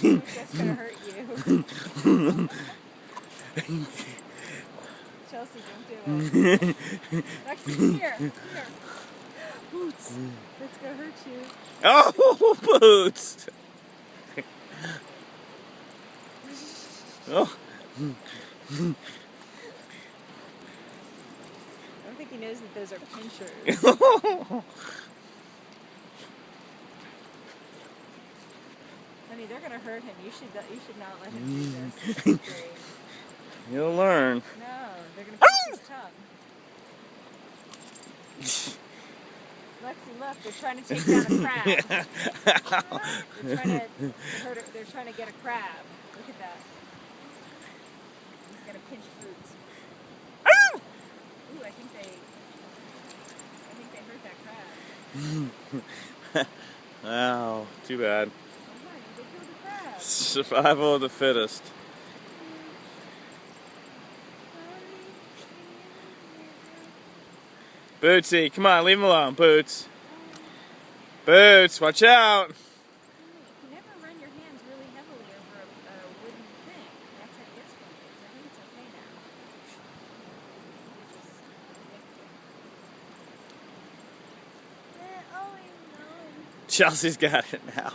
That's gonna hurt you. Chelsea, don't do it. Lexi, come here. Come here. Boots. That's gonna hurt you. Oh, Boots! Oh. I don't think he knows that those are pinchers. Honey, they're gonna hurt him. You should not let him do this. Great. You'll learn. No, they're gonna pinch his tongue. Lexi, look, they're trying to take down a crab. They're trying to get a crab. Look at that. He's gonna pinch Boots. Ooh, I think they hurt that crab. Wow, too bad. Oh my, they killed the crab. Survival of the fittest. Bootsy, come on, leave him alone, Boots. Boots, watch out. You never run your hands really heavily over a wooden thing. That's how it gets bumpers. I think it's okay now. Chelsea's got it now.